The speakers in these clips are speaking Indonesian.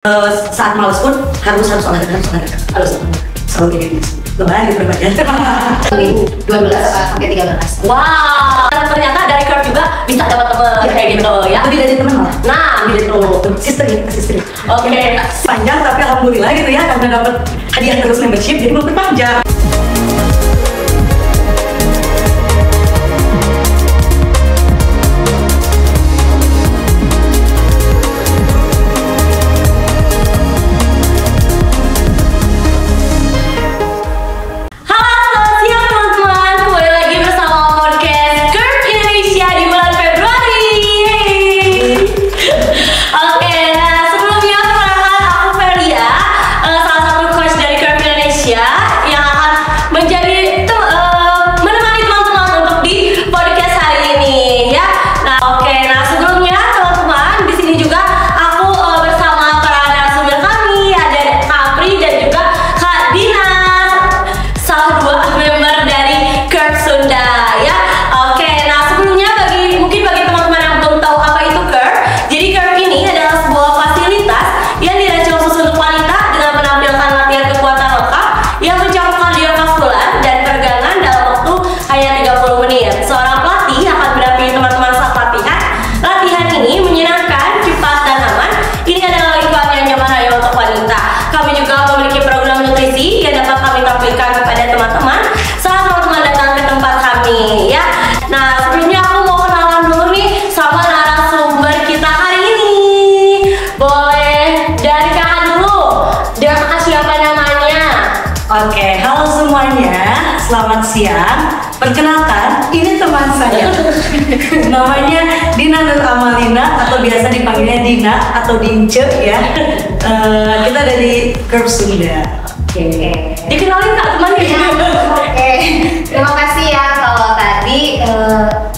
Saat malas pun harus olahraga, harus selalu ini lumayan gitu ya. 12 sampai 13. Wow, ternyata dari Curve juga bisa dapat teman kayak gitu ya. Lebih dari teman malah. Nah, gitu. Sister. Oke. Panjang tapi alhamdulillah gitu ya karena dapat hadiah terus membership jadi belum berpanjang. Oke, halo semuanya, selamat siang. Perkenalkan, ini teman saya. Namanya Dina Nur Amalina atau biasa dipanggilnya Dina atau Dince ya. Kita dari Curve Sunda. Oke. Dikenalin Kak temannya. Oke. Terima kasih ya kalau tadi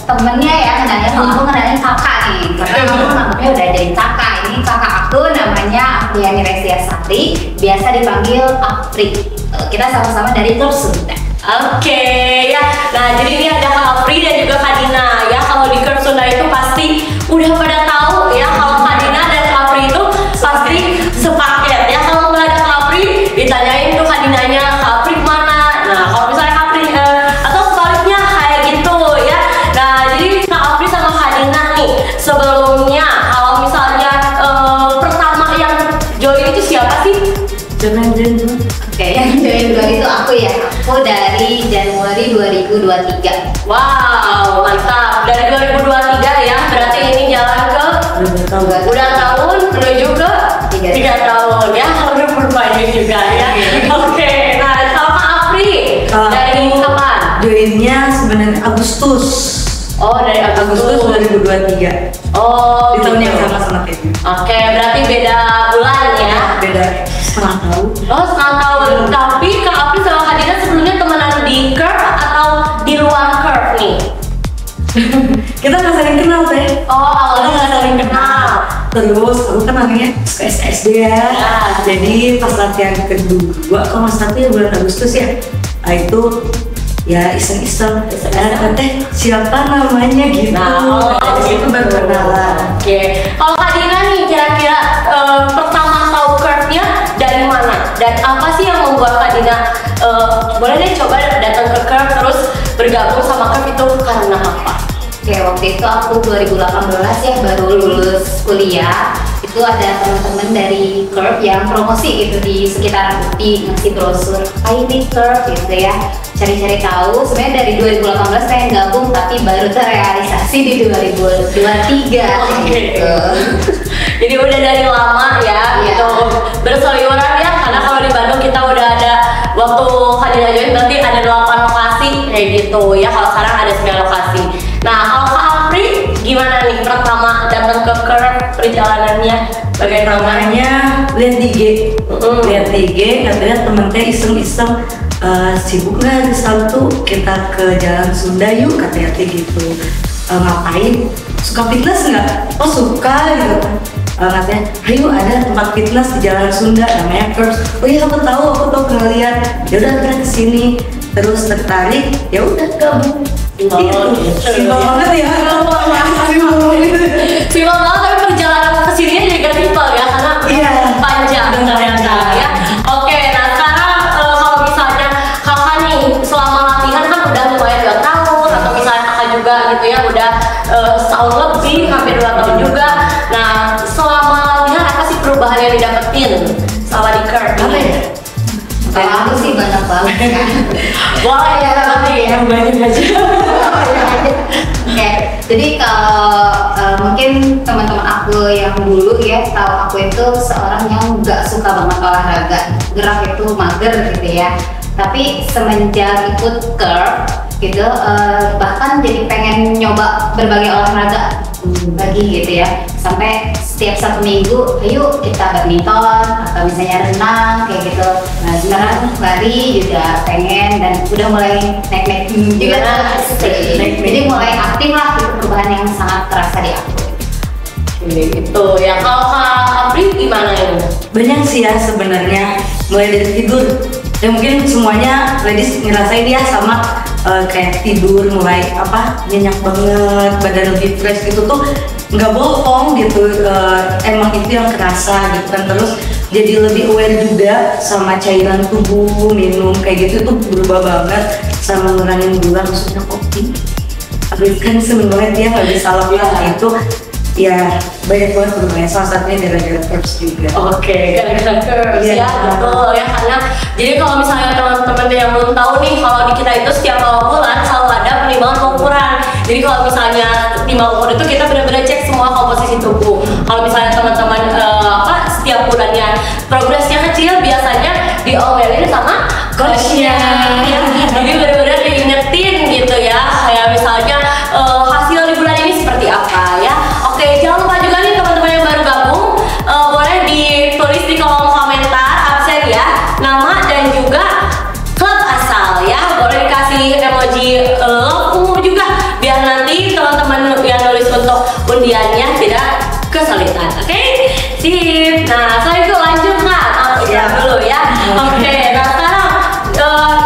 temennya ya kenalnya sama aku kenalin kakak nih. Karena aku namanya udah jadi kakak. Ini kakak aku namanya Apriani Resia Sari, biasa dipanggil Apri. Kita sama-sama dari Curve Sunda. Oke, ya. Nah, jadi ini ada Kak Apri dan juga Kak Dina ya. Kalau di Curve Sunda itu pasti udah pada tahu ya kalau Kak Dina dan Kak Apri itu pasti sepaket ya. Kalau nggak ada Kak Apri, ditanyain tuh Kak Dinanya, Kak Apri mana? Nah, kalau misalnya Kak Apri atau sebaliknya kayak gitu ya. Nah, jadi Kak Apri sama Kak Dina nih sebelumnya kalau misalnya pertama yang join itu siapa sih? Jangan. Oke, yang join dua itu aku ya. Aku dari Januari 2023. Wow, mantap. Dari 2023 ya, berarti ini jalan ke udah tahun menuju ke 3 tahun ya, udah berbanyak juga ya. Oke, nah sama Kak Apri dari kapan? Joinnya sebenarnya Agustus. Oh, dari Agustus 2023. Oh, Di tahun gitu. yang sama kayak gitu. Oke, berarti beda bulan ya. Beda setengah tahun. Oh, setengah tahun. Tapi Kak Apri sama Kak Dina sebelumnya temenan di Curve atau di luar Curve nih? Kita nggak saling kenal teh. Oh, awalnya nggak saling kenal. Terus aku kan namanya suka SD ya. Jadi pas latihan kedua, kalau mas ya bulan Agustus ya. Nah itu ya iseng-iseng. Teh siapa namanya gitu. Nah, itu baru kenalan. Oke. Kalau Kak Dina nih kira-kira pertama tahu Curve-nya dari mana? Dan apa sih yang membuat Kak Dina boleh deh coba datang ke Curve terus bergabung sama Curve itu karena apa? Oke, waktu itu aku 2018 ya baru lulus kuliah. Itu ada teman-teman dari Curve yang promosi gitu di sekitaran UPI, ngasih brosur ini Curve gitu ya. Cari-cari tahu, sebenarnya dari 2018 pengen gabung tapi baru terrealisasi di 2023. Gitu. Jadi udah dari lama ya, gitu berseliweran ya. Karena kalau di Bandung kita udah ada waktu Kak Dina join nanti ada 8 lokasi kayak gitu ya. Kalau sekarang ada 9 lokasi. Nah, kalau Kak Apri gimana nih pertama datang ke Curve perjalanannya? Bagaimana? Namanya lihat di IG. Lihat di IG katanya temen teh iseng-iseng sibuk nggak hari Sabtu kita ke Jalan Sunda yuk katanya gitu. Ngapain? Suka fitness nggak? Oh suka gitu kan. Katanya, ayo ada tempat fitness di Jalan Sunda namanya Curve. Oh iya aku tahu kalian. Ya udah kita kesini. Terus tertarik, ya udah gabung. Simpel banget ya. Simpel banget tapi perjalanan kesininya juga simpel ya karena perubahan yang didapetin selama di curve Apa ya? Kalau aku sih banyak banget kan. boleh ya tapi yang banyak aja. Oke, jadi kalau mungkin teman-teman aku yang dulu ya tahu aku itu seorang yang nggak suka banget olahraga, gerak itu mager gitu ya. Tapi semenjak ikut curve gitu, bahkan jadi pengen nyoba berbagai olahraga lagi gitu ya. Sampai setiap 1 minggu, ayo kita badminton atau misalnya renang kayak gitu. Nah sekarang lari juga pengen dan udah mulai naik-naik juga tuh. Jadi mulai aktif lah, itu perubahan yang sangat terasa di aku. Gitu ya. Kalau Kak Apri gimana ini? Banyak sih ya sebenarnya, mulai dari tidur. Ya mungkin semuanya ladies ngerasain ya sama kayak tidur mulai nyenyak banget, badan lebih fresh gitu tuh nggak bohong gitu, emang itu yang kerasa gitu kan. Terus jadi lebih aware juga sama cairan tubuh, minum kayak gitu tuh berubah banget, sama ngurangin gula khususnya kopi. Abis kan seneng banget dia nggak bisa lepas itu. Ya banyak banget bermain, salah satunya gara-gara curves juga. Oke, gara-gara curves Iya. ya, betul ya, karena jadi kalau misalnya teman-teman yang belum tahu nih, kalau di kita itu setiap awal bulan selalu ada penimbangan pengukuran. Jadi kalau misalnya timbang ukur itu kita benar-benar cek semua komposisi tubuh. Kalau misalnya teman-teman setiap bulannya progresnya kecil, biasanya diomelin sama coachnya. Jadi benar-benar diingetin gitu ya, kayak misalnya hasil di bulan ini seperti apa ya. Oke, jangan lupa juga nih teman-teman yang baru gabung, boleh ditulis di kolom komentar absen ya, nama dan juga klub asal ya. Boleh dikasih emoji love juga, biar nanti teman-teman yang nulis untuk undiannya tidak kesulitan. Oke, sip. Nah, setelah itu lanjut Kak, dulu ya. Oke, nah sekarang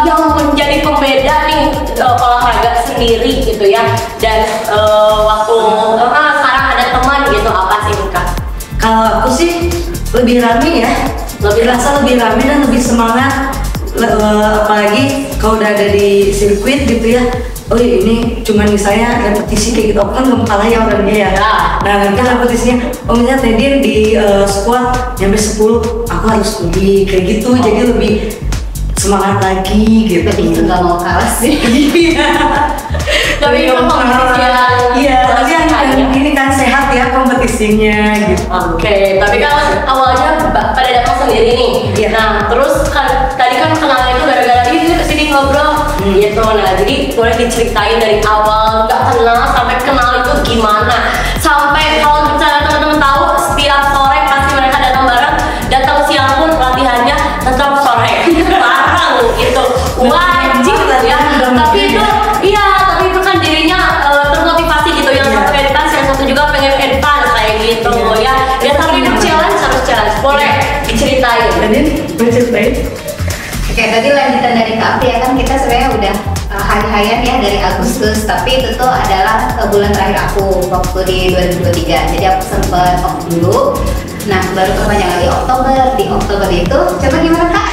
yang menjadi pembeda nih olahraga sendiri gitu ya, dan waktu sekarang ada teman gitu, apa sih Kak? Kalau aku sih lebih rame ya, rasa lebih rame dan lebih semangat. Apalagi kalau udah ada di sirkuit gitu ya. Oh ini cuman misalnya repetisi kayak gitu, aku kan belum kalah ya orangnya ya. Nah nanti repetisinya, oh misalnya tadi di squat nyampe 10, aku harus lebih kayak gitu, jadi lebih semangat lagi gitu. Lebih itu nggak mau kalah sih. Tapi itu kompetisi yang iya, tapi yang ini kan sehat ya kompetisinya gitu. Oke, tapi kan awalnya pada datang sendiri nih. Iya. Nah, terus kan tadi kan kenalnya itu gara-gara ini kesini ngobrol gitu. Nah, jadi boleh diceritain dari awal nggak kenal sampai kenal itu gimana? Sampai kalau misalnya teman-teman tahu setiap sore pasti mereka datang bareng, datang siang pun latihannya tetap sore bareng gitu. Wajib ya. Tapi itu iya, tapi itu kan dirinya termotivasi gitu, yang satu advance, yang satu juga pengen advance kayak gitu ya. Ya tapi itu challenge, harus challenge. Boleh diceritain. Tadi boleh ceritain? Oke, tadi lanjutan dari Kak Apri ya, kan kita sebenarnya udah hari-harian ya dari Agustus, tapi itu tuh adalah bulan terakhir aku waktu di 2023. Jadi aku sempet off dulu. Nah, baru perpanjang lagi Oktober. Di Oktober itu, coba gimana Kak?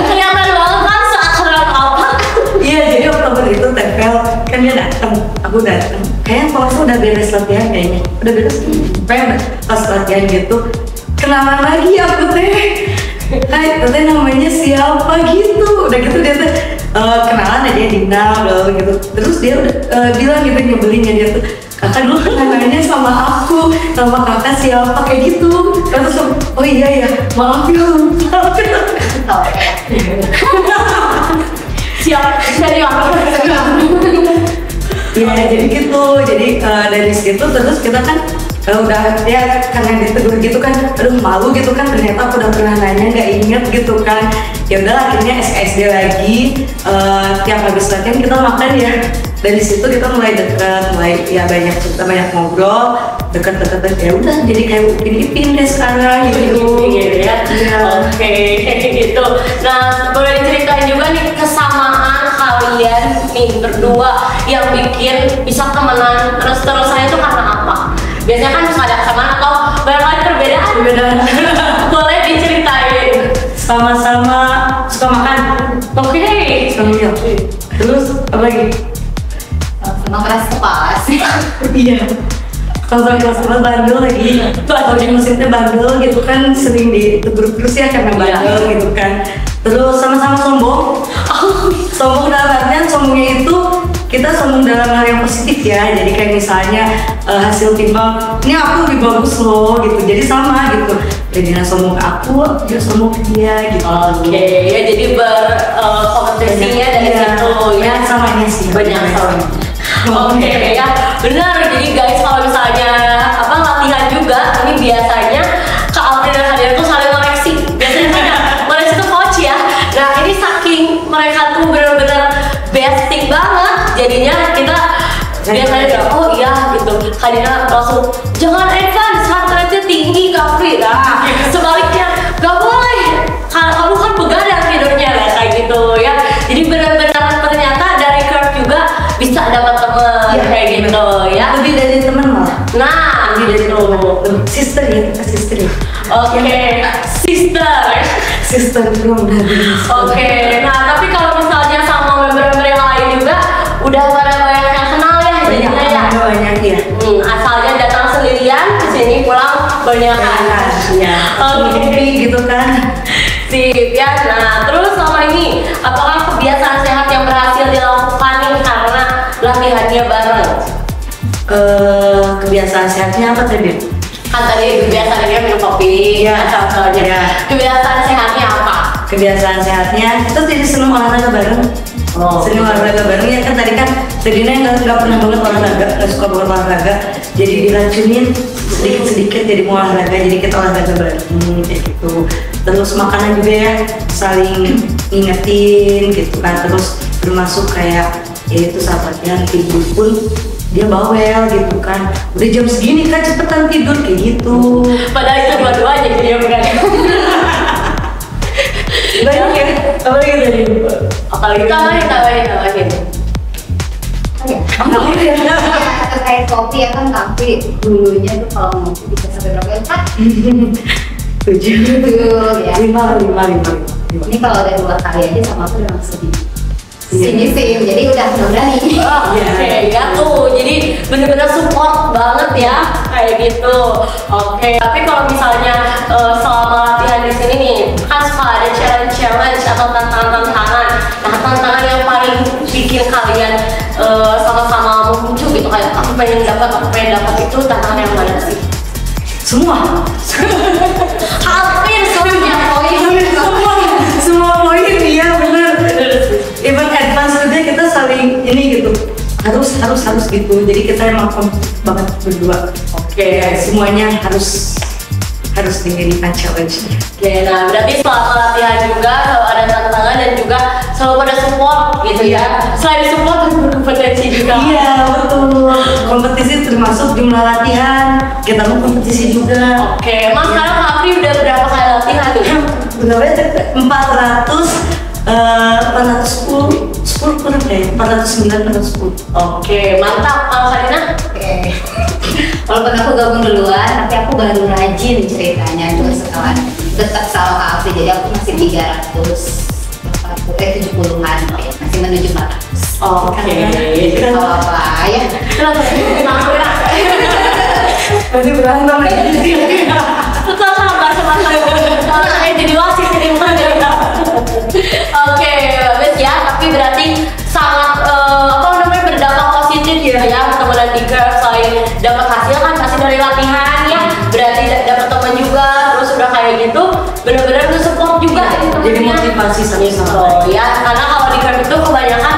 Kelihatan banget kan seakrab apa? Iya, jadi Oktober itu tempel kan dia datang, aku datang. Kayaknya pas udah beres latihan kayaknya, udah beres. Pengen pas latihan gitu, kenalan lagi aku teh. Hai, teteh namanya siapa gitu. Udah gitu dia tuh kenalan aja Dina gitu. Terus dia udah bilang gitu, nyebelinnya dia tuh, kakak dulu kenalannya sama aku, sama kakak siapa kayak gitu. Terus oh iya ya, maaf ya lupa. Siap, dari aku. Iya jadi gitu, jadi dari situ terus kita kan udah ya karena ditegur gitu kan, aduh malu gitu kan, ternyata aku udah pernah nanya nggak inget gitu kan. Ya udah akhirnya SKSD lagi, tiap habis latihan kita makan ya. Dari situ kita mulai dekat, mulai ya banyak cerita, banyak ngobrol, dekat-dekat ya udah jadi kayak Ipin deh sekarang gitu. Ya. Oke, gitu. Nah, boleh diceritain juga nih kesamaan kalian nih berdua yang bikin bisa temenan terus-terusan itu karena apa? Biasanya kan suka ada kesamaan atau barangkali perbedaan. Boleh diceritain. Sama-sama suka makan. Oke. Suka terus apa lagi? Sama keras kepala sih. Iya. Kalau kelas 4 bandel lagi, kalau di mesinnya bandel gitu kan, sering ditegur terus ya karena bandel gitu kan. Terus sama-sama sombong. Sombong dalam artian sombongnya itu kita sombong dalam hal yang positif ya. Jadi kayak misalnya hasil timbang, ini aku lebih bagus loh gitu. Jadi sama gitu. Jadi sombong ke aku, dia sombong ke dia gitu. Oke, ya jadi berkompetisinya dari situ ya. Samanya sih. Banyak sama. Oke ya, benar. Jadi guys, kalau misalnya latihan juga, ini biasanya Kak Apri dan Hadina tuh saling koreksi. Biasanya koreksi tuh coach ya. Nah ini saking mereka tuh benar-benar basic banget, jadinya kita biasanya bilang, oh iya gitu. Hadina langsung jangan advance, heart rate-nya tinggi Kak Apri. Nah sebaliknya gak boleh, kamu kan begadang tidurnya lah kayak gitu ya. Jadi benar-benar ternyata dari curve juga bisa dapat teman kayak gitu ya. Lebih dari teman malah. Nah, gitu. Sister ya, sister. Oke, sister belum dari. Oke, nah tapi kalau misalnya sama member-member yang lain juga udah pada banyak yang kenal ya jadinya ya. Banyak ya. Asalnya datang sendirian ke sini pulang banyak kan. Ya. Oke, gitu kan. sip ya. Nah, terus selama ini apakah kebiasaan sehat yang berhasil dilakukan nih karena latihannya bareng? Kebiasaan sehatnya apa tadi? Kan tadi kebiasaannya minum kopi, Iya. contohnya. Iya. Kebiasaan sehatnya apa? Kebiasaan sehatnya kita jadi seneng olahraga bareng. Seneng olahraga bareng ya kan tadi kan Sedina nggak pernah banget olahraga, nggak suka banget olahraga. Jadi diracunin sedikit-sedikit jadi mau olahraga, jadi kita olahraga bareng kayak gitu. Terus makanan juga ya saling ngingetin gitu kan. Terus termasuk kayak yaitu saat latihan tidur pun dia bawel gitu kan, udah jam segini kan cepetan tidur kayak gitu. Padahal itu dua-duanya jadi yang begadang. Banyak ya, apalagi tadi? Apalagi tambahin. Terkait kopi ya kan, tapi dulunya tuh kalau ngopi bisa sampai berapa ya? 7 ya. 5. Ini kalau udah 2 kali aja sama aku udah sedih. Sini sih, jadi udah berani. Oke, ya tuh, jadi bener-bener support banget ya kayak gitu. Oke, tapi kalau misalnya selama latihan di sini nih, kan suka ada challenge atau tantangan-tantangan. Nah, tantangan yang paling bikin kalian sama-sama muncul gitu kayak aku pengen dapat itu tantangan yang mana sih? Semua. Hampir Semua poin iya bener. Even advance juga kita saling ini gitu. Harus gitu. Jadi kita emang banget berdua. Oke. Semuanya harus dijadikan challenge-nya. Oke, nah berarti selama latihan juga selalu ada tantangan dan juga selalu pada support gitu ya. Selain support harus berkompetensi juga. Iya betul. Kompetisi termasuk jumlah latihan. Kita mau kompetisi juga. Oke, Mas sekarang Kak Apri udah berapa kali latihan nih? Berapa 10 kurang deh, 409, 410. Oke, mantap. Kalau Karina? Oke. Walaupun aku gabung duluan, tapi aku baru rajin ceritanya dulu setelah dekat sama Kak Apri, jadi aku masih 70-an, masih menuju 400. Oke. Kalau apa ya? Berarti berantem lagi. Tetap sabar sama saya. Kalau saya jadi wasit jadi bukan jadi. Oke, bagus ya. Tapi berarti sangat berdampak positif ya teman-teman di Curve. Selain dapat hasil kan pasti dari latihan ya. Berarti dapat teman juga. Terus udah kayak gitu, benar-benar support juga. Jadi motivasi sama-sama. Oh ya, karena kalau di Curve itu kebanyakan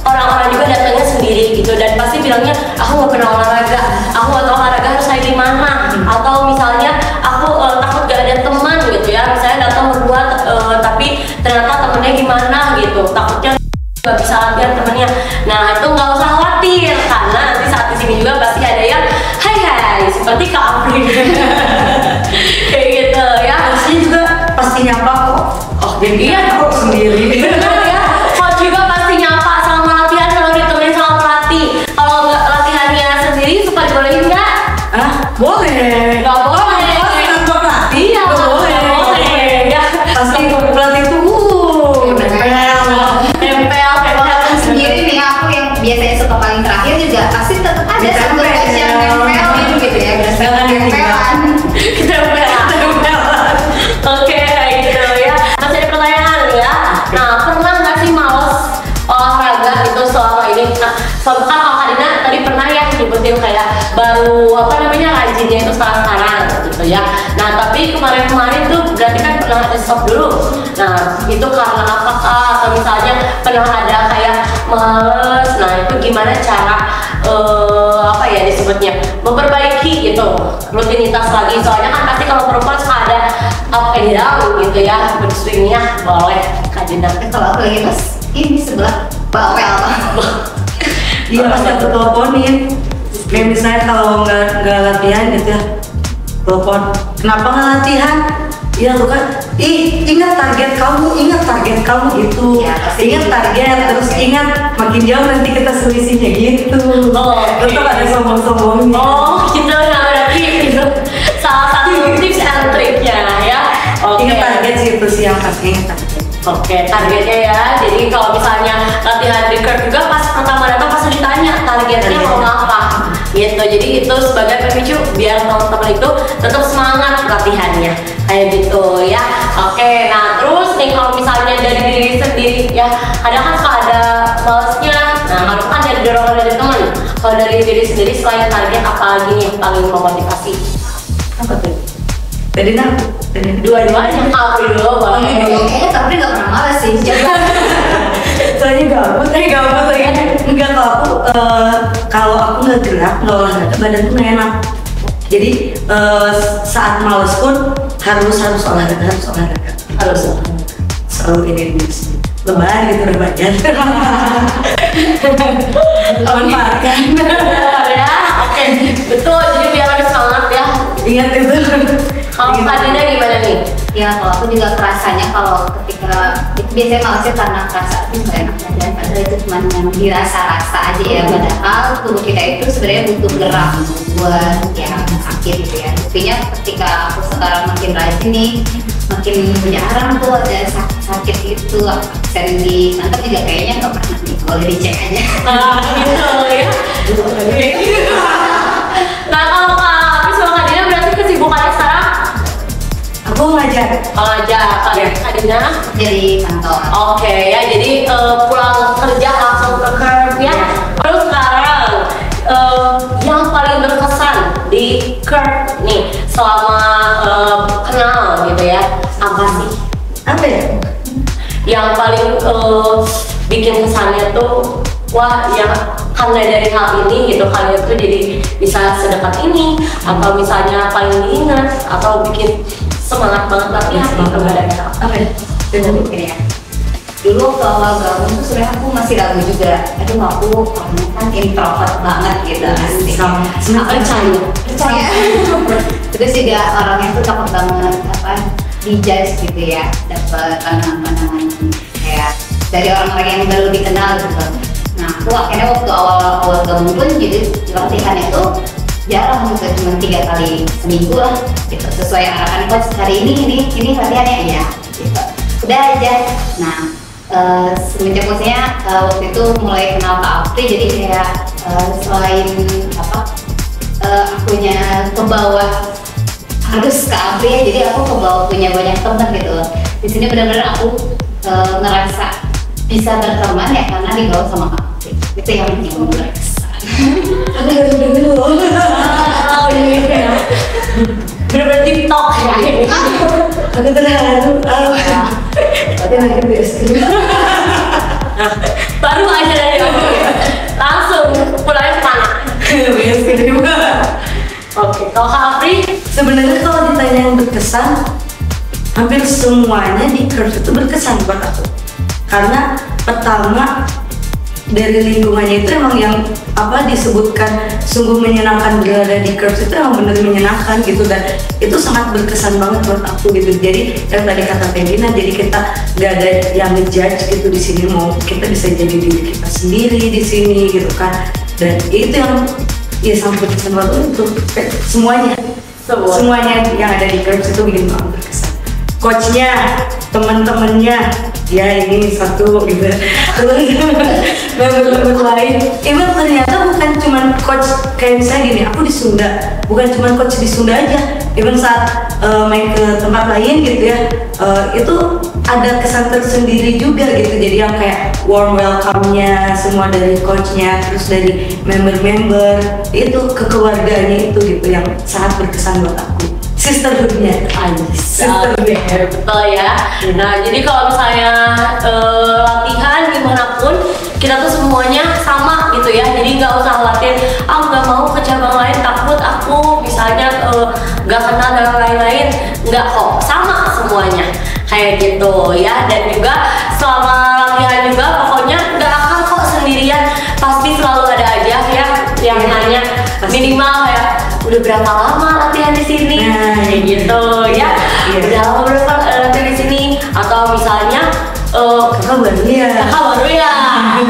orang-orang juga datangnya sendiri gitu dan pasti bilangnya aku nggak pernah olahraga, aku nggak tahu olahraga harus kayak gimana, atau misalnya aku takut gak ada teman gitu ya, misalnya datang berdua tapi ternyata temennya gimana gitu, takutnya nggak bisa latihan temennya. Nah itu nggak usah khawatir karena nanti saat di sini juga pasti ada yang hai seperti Kak Apri kayak gitu ya. Pastinya juga pasti nyapa kok. Oh Iya kok sendiri. benar ya, coach juga pasti nyapa sama latihan kalau ditemenin sama pelatih. Kalau nggak latihannya sendiri suka dibolehin nggak? Hah? Boleh. Nggak boleh. Tanpa pelatih? Iya, Nggak boleh. nggak boleh. Ya. Pasti pelatih itu Nempel kayak Sendiri nih aku yang biasanya suka paling terakhir juga pasti tetap ada satu coach yang nempel gitu Nah tapi kemarin-kemarin tuh berarti kan pernah ada stop dulu. Nah itu karena apakah atau misalnya pernah ada kayak males. Nah itu gimana cara apa ya disebutnya memperbaiki gitu rutinitas lagi. Soalnya kan pasti kalau perempuan suka ada up and down gitu ya, berswingnya boleh Kak Dinda. Kalau aku lagi pas ini sebelah bawel. Iya pasti aku teleponin. Kayak misalnya kalau nggak latihan gitu ya, telepon. Kenapa nggak latihan? Iya lu kan, ingat target kamu gitu. Ya, ingat target, terus ingat makin jauh nanti kita selisihnya gitu. Oh, tetap ada sombong-sombongnya. Oh gitu, nah berarti itu salah satu tips and triknya ya. Oke. Ingat target sih itu sih yang pasti ingat target. Oke, targetnya ya. Jadi kalau misalnya latihan di curve juga pas pertama datang pasti ditanya targetnya mau apa gitu. Jadi itu sebagai pemicu biar teman-teman itu tetap semangat latihannya kayak gitu ya. Oke, nah terus nih kalau misalnya dari diri sendiri ya, ada kan suka ada malesnya. Nah kalau kan ada dorongan dari teman. Kalau dari diri sendiri selain target apa lagi nih yang paling memotivasi? Apa tuh? Tadi Dua-duanya Apri dulu boleh. Kayaknya tapi nggak pernah malas sih. Soalnya gabut lagi. Enggak kalau aku nggak gerak, nggak olahraga, badan tuh nggak enak. Jadi saat males pun harus olahraga. Selalu ini lebar gitu udah badan. Manfaatkan. Ya, oke, betul. Jadi biar lebih semangat ya. Ingat itu. Kalau Kak Dinda gimana nih? Ya kalau aku juga kerasanya kalau ketika itu biasanya malasnya karena kerasa itu nggak enak badan, padahal itu cuma yang dirasa-rasa aja ya. Padahal tubuh kita itu sebenarnya butuh gerak buat ya sakit gitu ya. Buktinya ketika aku sekarang makin rajin nih, makin jarang tuh ada sakit itu. Absen di kantor juga kayaknya nggak pernah nih, boleh dicek aja. Gitu ya. Nah kalau Kak Apri sama Kak Dinda berarti kesibukannya sekarang? Aku ngajar. Kalau aja Kak Dinda Jadi kantor. oke ya, jadi pulang kerja langsung ke curve ya. Terus sekarang yang paling berkesan di curve nih selama kenal gitu ya, apa sih? Apa ya? Yang paling bikin kesannya tuh wah ya karena dari hal ini gitu kalian tuh jadi bisa sedekat ini, atau misalnya paling diingat atau bikin semangat banget latihan gitu badannya. Apa ya? Dulu ya. Dulu kalau gabung tuh sebenarnya aku masih ragu juga. Aduh aku orangnya kan introvert banget gitu. Percaya. Terus juga orangnya tuh takut banget dijudge gitu ya, dapat pandangan-pandangan kayak dari orang-orang yang baru dikenal gitu. Nah aku akhirnya waktu awal gabung pun jadi latihan itu jarang juga, cuma 3 kali seminggu lah gitu, sesuai arahan coach hari ini latihannya ya gitu. Udah aja. Nah semenjak maksudnya waktu itu mulai kenal Kak Apri, jadi kayak selain akunya ke bawah harus Kak Apri ya, jadi aku ke bawah punya banyak teman gitu. Di sini benar-benar aku ngerasa bisa berteman ya karena dibawa sama Kak Apri. Itu yang bikin berkesan. Aku udah dulu. Oh ini ya. Bener-bener TikTok ya ini. Aku terharu. Tapi lagi beres. Baru aja dari kamu langsung pulangnya kemana? Beres juga. Oke, kalau Kak Apri Sebenarnya kalau ditanya yang berkesan, hampir semuanya di curve itu berkesan buat aku. Karena pertama dari lingkungannya itu emang yang disebutkan sungguh menyenangkan berada di curve itu emang benar menyenangkan gitu, dan itu sangat berkesan banget buat aku gitu. Jadi yang tadi kata Pegina, jadi kita gak ada yang ngejudge gitu di sini, mau kita bisa jadi diri kita sendiri di sini gitu kan. Dan itu yang ya sangat berkesan banget untuk semuanya yang ada di curve itu bikin banget berkesan. Coachnya, teman-temannya, ya ini satu gitu. Terus member-member lain, even ternyata bukan cuma coach kayak misalnya gini, aku di Sunda, bukan cuma coach di Sunda aja, even saat main ke tempat lain gitu ya, itu ada kesan tersendiri juga gitu. Jadi yang kayak warm welcome-nya semua dari coachnya, terus dari member-member itu kekeluargaannya itu gitu yang sangat berkesan buat aku. sisterhoodnya. Sisterhood, betul ya. Nah, jadi kalau misalnya latihan gimana pun kita tuh semuanya sama gitu ya. Jadi nggak usah khawatir, nggak mau ke cabang lain, takut aku misalnya nggak kenal dan lain-lain. Nggak kok, sama semuanya kayak gitu ya. Dan juga selama latihan juga pokoknya nggak akan kok sendirian, pasti selalu ada aja ya yang nanya minimal ya udah berapa lama latihan di sini, kayak gitu ya. Udah lama berapa latihan di sini, atau misalnya kakak baru ya,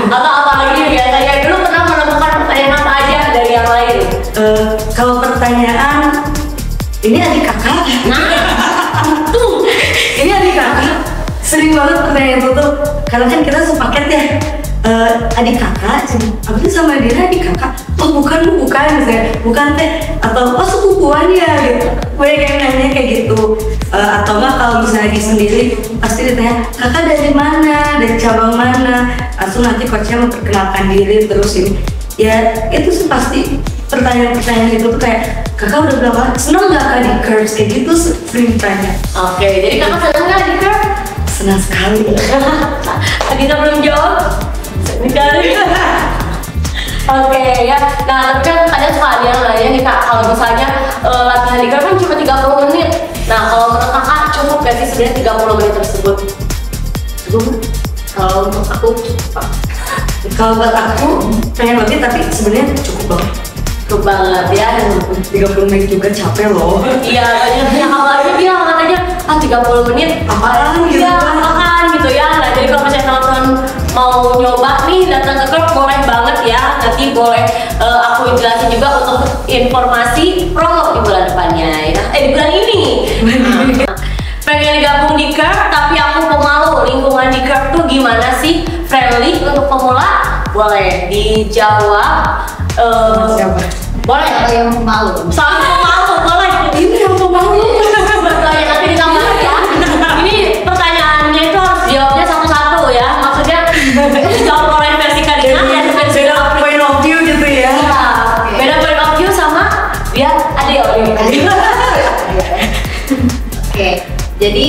atau apa lagi biasanya dulu pernah menemukan pertanyaan apa aja dari yang lain? Kalau pertanyaan ini adik kakak, Tuh ini adik kakak, sering banget pertanyaan itu tuh, karena kan kita sepaket ya. Adik kakak, aku tuh sama dia adik kakak. Oh bukan misalnya, bukan teh, atau oh sepupuan ya gitu. Banyak yang nanya kayak gitu. Atau enggak kalau misalnya lagi sendiri pasti ditanya kakak dari mana, dari cabang mana. Langsung nanti coachnya memperkenalkan diri terus ini. Ya itu sih pasti pertanyaan-pertanyaan itu tuh kayak kakak udah berapa? Seneng gak kak di curves kayak gitu sering ditanya. Oke, jadi kakak seneng gak di curve? Senang sekali. Tadi kita belum jawab. Oke ya, nah tapi kan kadang suka ada yang nanya nih kak, kalau misalnya latihan di curve kan cuma 30 menit. Nah kalau menurut kakak cukup gak sih sebenarnya 30 menit tersebut? Cukup? Kalau untuk aku cukup. Kalau buat aku pengen lebih tapi sebenarnya cukup banget. Cukup banget ya. 30 menit juga capek loh. Iya, banyak yang awalnya bilang katanya 30 menit Apaan gitu? Iya, apaan gitu ya. Nah jadi kalau misalnya teman-teman mau nyoba nih datang ke curve boleh banget ya. Nanti boleh aku jelasin juga untuk informasi promo di bulan depannya ya. Di bulan ini. Pengen gabung di curve tapi aku pemalu. Lingkungan di curve tuh gimana sih? Friendly untuk pemula? Boleh dijawab. Siapa? Boleh. Kalau yang pemalu. Sama pemalu boleh. Ini yang pemalu. Bertanya tapi ditambah ya. Ini pertanyaannya itu harus jawabnya satu-satu ya. Maksudnya jawab oleh versi Kadina dan versi Beda point of view gitu ya. Beda point of view sama biar ada ya. Oke, jadi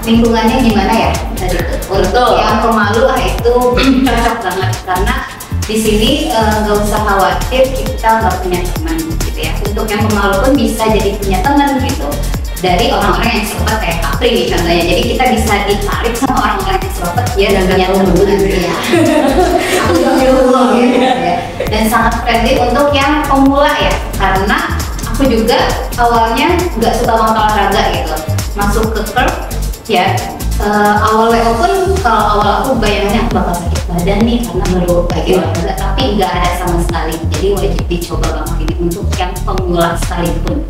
lingkungannya gimana ya tadi itu? Untuk yang pemalu itu cocok banget karena di sini nggak usah khawatir kita nggak punya teman gitu ya. Untuk yang pemalu pun bisa jadi punya teman gitu dari orang-orang yang extrovert kayak Kapri nih contohnya. Jadi kita bisa ditarik sama orang-orang yang extrovert dia dan punya teman ya. Aku juga ya. Dan sangat friendly untuk yang pemula ya karena aku juga awalnya nggak suka banget olahraga gitu. Masuk ke curve ya awal WO pun kalau awal aku bayangannya aku bakal sakit badan nih karena baru lagi olahraga tapi nggak ada sama sekali. Jadi wajib dicoba banget ini untuk yang pemula sekalipun.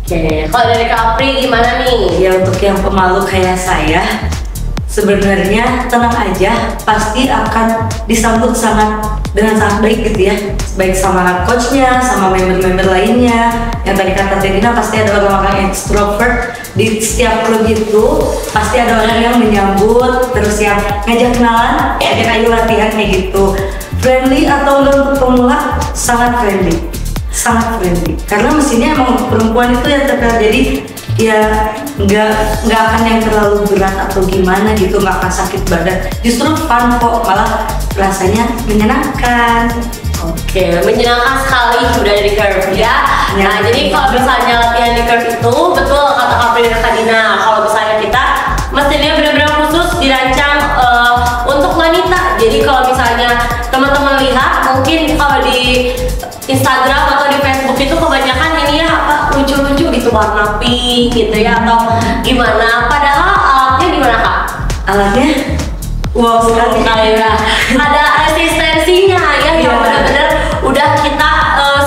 Oke, kalau dari Kapri gimana nih? Ya untuk yang pemalu kayak saya sebenarnya tenang aja, pasti akan disambut dengan sangat baik gitu ya, baik sama coachnya, sama member-member lainnya. Yang tadi kata Tedina pasti ada orang-orang extrovert di setiap klub itu, pasti ada orang yang menyambut, terus yang ngajak kenalan, ajak ayo latihan kayak gitu. Friendly atau untuk pemula sangat friendly. Sangat friendly karena mesinnya emang perempuan itu yang terkenal, jadi ya nggak akan yang terlalu berat atau gimana gitu, nggak akan sakit badan, justru fun kok, malah rasanya menyenangkan. Oke, menyenangkan sekali udah di curve ya. Nah jadi kalau misalnya latihan di curve itu betul kata Kapri dan Kadina, kalau misalnya kita mestinya benar-benar khusus dirancang untuk wanita. Jadi kalau misalnya teman-teman lihat mungkin kalau di Instagram atau di Facebook itu kebanyakan ini ya apa lucu-lucu gitu, warna pink gitu ya atau gimana, padahal alatnya gimana kak? Alatnya wow sekali ya. Ada resistensinya ya yang benar-benar udah kita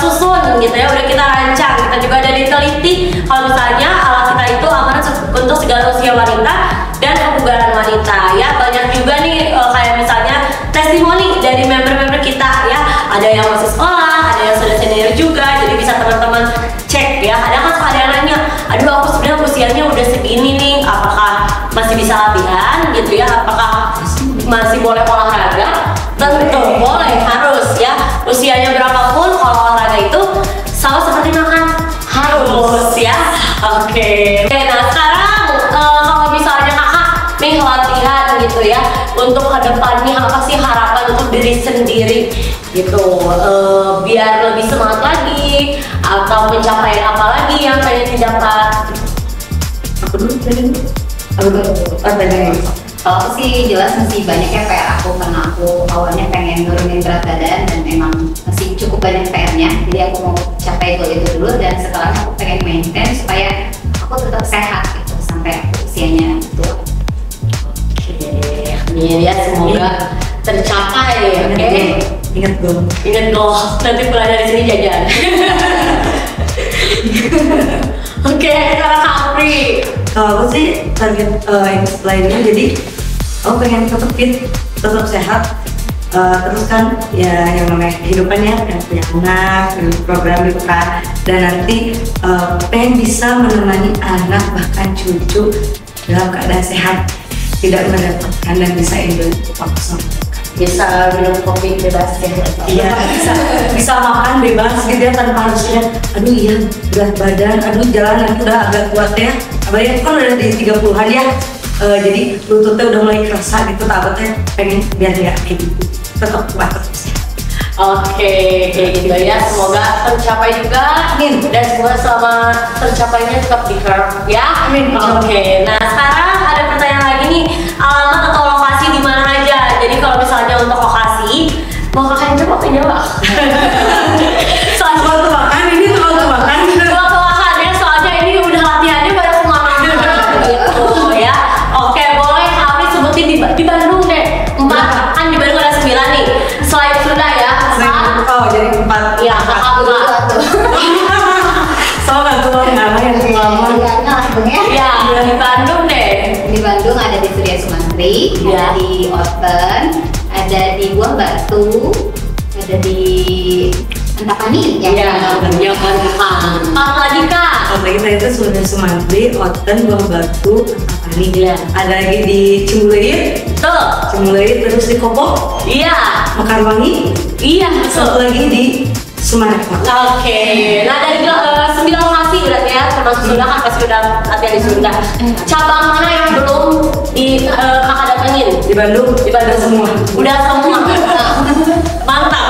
susun gitu ya, udah kita rancang. Kita juga ada diteliti kalau misalnya alat kita itu aman untuk segala usia wanita dan kebugaran wanita ya. Banyak juga nih kayak misalnya testimoni dari member-member kita ya, ada yang masih sekolah, ada yang sudah senior juga, jadi bisa teman-teman cek ya. Ada kan suka ada yang nanya, aduh aku sebenarnya usianya udah segini nih, apakah masih bisa latihan gitu ya, apakah masih boleh olahraga? Tentu boleh, harus ya. Usianya berapapun kalau olahraga itu sama seperti makan, harus Oke, nah sekarang kalau misalnya kakak nih latihan gitu ya, untuk kedepannya apa sih harapan untuk diri sendiri gitu, biar lebih semangat lagi atau pencapaian apa lagi yang pengen didapat? Aku dulu pengen. Aku dulu. Kalau aku sih jelas masih banyak ya PR aku, karena aku awalnya pengen nurunin berat badan dan emang masih cukup banyak PR-nya. Jadi aku mau capai goal itu dulu, dan sekarang aku pengen maintain supaya aku tetap sehat gitu sampai aku usianya tua. Oke, amin ya, semoga tercapai. Oke, Ingat dong. ingat loh, nanti pulang dari sini jajan. Oke, sekarang Kak Apri. Kalau aku sih target yang lainnya, jadi aku pengen tetap fit, tetap sehat. Terus kan ya yang namanya kehidupan ya, yang punya anak, program gitu kan. Dan nanti pengen bisa menemani anak bahkan cucu dalam keadaan sehat, tidak merepotkan, dan bisa enjoy waktu sama mereka. Bisa minum kopi bebas ya? Iya, bisa makan bebas gitu ya, tanpa harus lihat, aduh iya berat badan, aduh jalan nanti udah agak kuat ya. Apalagi kan udah di 30-an ya, jadi lututnya udah mulai kerasa gitu, takutnya pengen biar nggak kayak gitu, tetap kuat terus. Oke, kayak gitu ya. Semoga tercapai juga. Amin. Dan semoga selama tercapainya tetap di curve ya. Amin. Oke, nah sekarang ada pertanyaan lagi nih. Alamat atau lokasi di mana aja? Jadi kalau misalnya untuk lokasi, mau kakak jawab apa jawab? Soalnya Waktu makan ini tuh waktu makan. waktu makan ya, soalnya ini udah latihannya pada kemana-mana gitu ya. Oke, boleh Kak Apri sebutin di Bandung deh. 4, kan di Bandung ada 9 nih. Selain Sunda ya. Oh jadi 4. Iya, kakak dua. Soalnya tuh nama yang lama. Iya, di Bandung deh. Di Bandung ada di Surya Sumantri, Ya. ada di Oten, ada di Buah Batu, ada di Antapani ya. Iya, yang kan. Empat lagi Kak. Kalau kita itu Surya Sumantri, Oten, Buah Batu, Antapani. Iya. Ada lagi di Cimbuluit, Tuh. terus di Kopo, Iya. Mekarwangi, Iya, satu betul. lagi di Sumarekon. Oke, nah dari 9 lokasi berarti ya, termasuk Sunda kan pasti udah latihan di Sunda. Cabang mana yang belum kakak datengin? Di Bandung, Di Bandung semua. Udah semua. Mantap.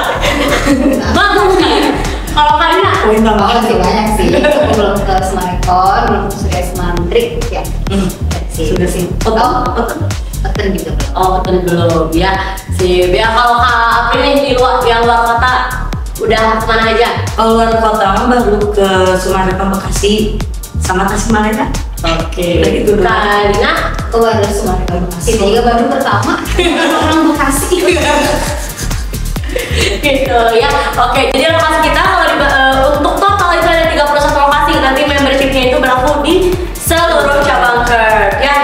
Mantap sekali. Kalau Karina? Poin Oh, tambahan. masih banyak sih. Aku belum ke Sumarekon, belum ke Surya Sumantri ya. Sudah sih. Oten juga belum. Oh, betul belum ya. Sip. Ya kalau Kak Apri nih di luar kota udah kemana aja? Kalau luar kota mah baru ke Sumarekon, Bekasi, sama Tasikmalaya. Oke. Udah gitu doang. Karina? Aku baru Sumarekon Bekasi. Itu juga baru pertama. Orang Bekasi. Gitu ya. Oke, jadi lokasi kita kalau untuk total itu ada 31 lokasi. Nanti membershipnya itu berlaku di seluruh cabang Curve ya.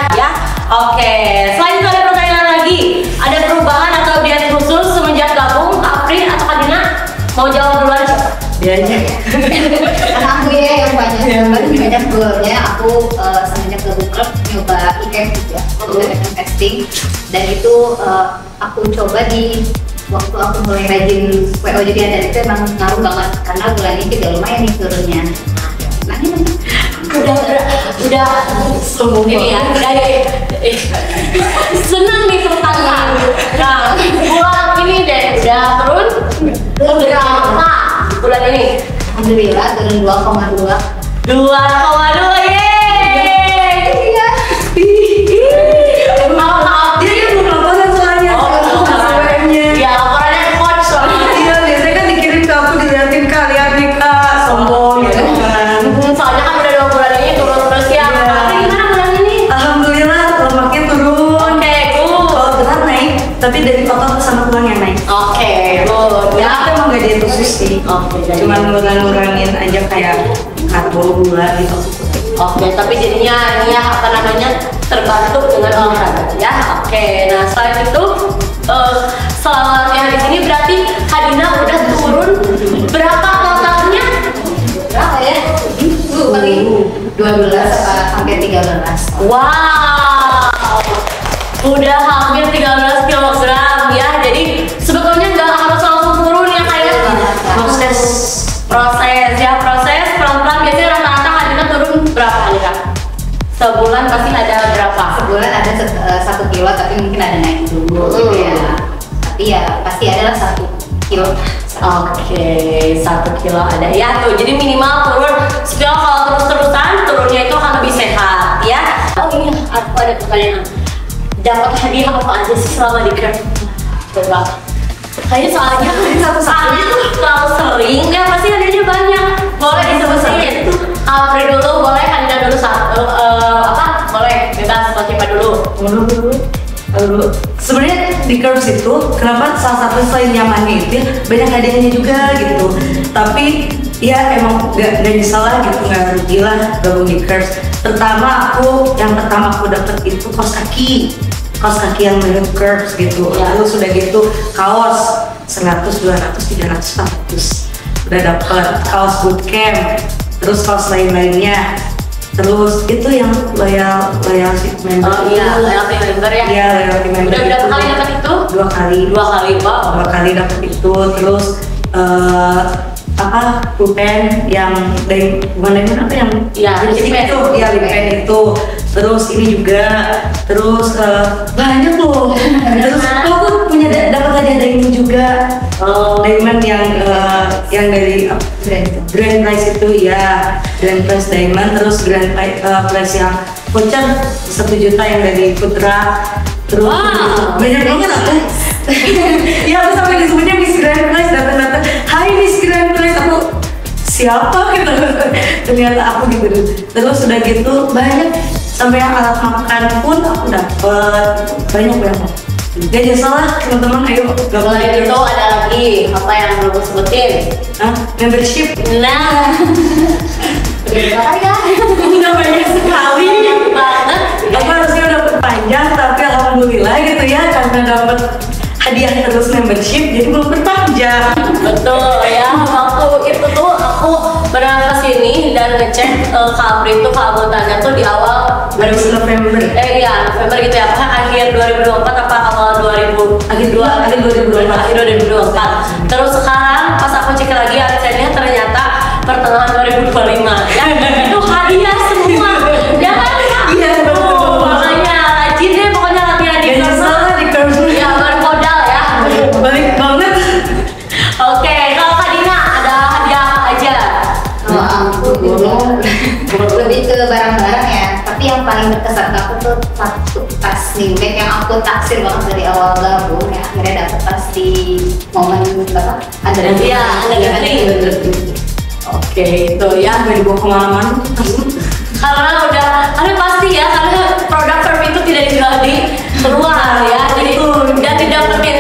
Oke. Selain itu ada pertanyaan lagi. Ada perubahan atau diet khusus semenjak gabung Kak Apri atau Kak Dina? Mau jawab duluan coba? Dia aja. Karena aku ya yang banyak goalnya. Aku semenjak gabung klub nyoba IKF juga, Intermittent Fasting, dan itu aku coba di waktu aku mulai rajin WO jadi ada itu emang ngaruh banget, karena bulan ini juga lumayan nih turunnya. Nah ini Udah Sombong ini ya, senang nih pertanyaan. Nah, bulan ini deh udah turun berapa bulan ini? alhamdulillah turun 2,2. 2,2 yeay. Iya. Kalau Kak Apri Dia kan belum laporan soalnya. SBM-nya. ya laporannya ke coach soalnya. Iya, biasanya kan dikirim ke aku, dilihatin Kak, lihat nih Kak, sombong gitu kan. Soalnya kan udah 2 bulan ini turun terus ya. Iya. Kak Apri gimana bulan ini? Alhamdulillah lemaknya turun. Oke, Kalau good. berat naik, tapi dari otot sama tulang yang naik. Oke, good. Ya, Ya. aku emang gak diet khusus sih. Oke, jadi- Cuman ngurangin aja kayak karbo, gula gitu. Oke, tapi jadinya ini ya apa namanya terbantu dengan olahraga ya. Oke, nah selain itu selama latihan di sini berarti Hadina udah turun berapa totalnya? Berapa ya? Paling 12 sampai 13. Wow, udah hampir 13 kilogram ya. Jadi sebetulnya nggak harus langsung turun ya kayak proses ya, proses pelan-pelan. Biasanya rata-rata Hadina turun berapa Kak? Sebulan pasti ada berapa? Sebulan ada 1 kilo, tapi mungkin ada naik dulu gitu ya. Tapi ya pasti adalah 1 kilo. Oke, 1 kilo ada ya tuh. Jadi minimal turun 1 kilo, kalau terus-terusan turunnya itu akan lebih sehat ya. Oh iya, aku ada pertanyaan. Dapat hadiah apa aja sih selama di Curve? Coba. Kayaknya soalnya terlalu sering, ya pasti hadiahnya banyak. Boleh disebutin. Apri dulu, boleh Kanina dulu satu. Apa? Boleh, bebas. Mau siapa dulu? Dulu. Sebenarnya di Curves itu kenapa salah satu selain nyamannya itu ya, banyak hadiahnya juga gitu. Tapi ya emang gak nyesel lah gitu, gak rugi lah gabung di Curves. Yang pertama aku dapet itu kaos kaki yang mirip Curves gitu. Lalu sudah gitu kaos 100, 200, 300, 400 udah dapet, kaos bootcamp, terus kaos lain-lainnya. Terus itu yang loyalty member. Oh iya, loyalty member ya. Iya, loyalty member. Udah berapa kali dapat itu? 2 kali. 2 kali, wow. 2 kali dapat itu. Terus pulpen yang bukan apa yang lippen itu, ya lippen itu. Terus ini juga, terus banyak loh. Terus aku punya dapat hadiah diamond juga. Diamond yang dari Grand Prize itu ya, Grand Prize diamond. Terus Grand Prize yang voucher 1 juta yang dari Putra. Terus banyak banget aku. Ya aku sampai disebutnya Miss Grand Prize, datang hai Miss Grand Prize, aku siapa gitu. Ternyata aku gitu. Terus udah gitu banyak, sampai yang alat makan pun aku dapet banyak. Gak nyesel lah teman-teman, ayo. Selain itu ada lagi apa yang belum sebutin? Membership. Nah, Berapa ya? Udah banyak sekali. banget. Aku harusnya udah perpanjang, tapi alhamdulillah gitu ya, karena dapat hadiah terus membership, jadi belum perpanjang. Betul ya, waktu itu tuh aku pernah kesini dan ngecek Kapri itu keanggotaannya tuh di awal November. November gitu ya, apakah akhir 2024 apa awal 2024. Terus sekarang pas aku cek lagi absennya ternyata pertengahan 2025 ya. Itu hadiah semua ya kan? Iya, betul. Makanya rajin deh pokoknya latihan di Gak nyesel lah di Curves. ya, bermodal ya. Balik banget. Oke, kalau Kak Dina ada hadiah apa aja? Kalau aku lebih ke barang-barang ya. Tapi yang paling berkesan ke aku tuh satu tas new bag yang aku taksir banget dari awal gabung ya. Akhirnya dapet tas di momen berapa? Oke, itu ya. Gak dibawa kemana-mana. Karena pasti ya, karena produk Curve itu tidak dijual di luar ya. Jadi dan didapetin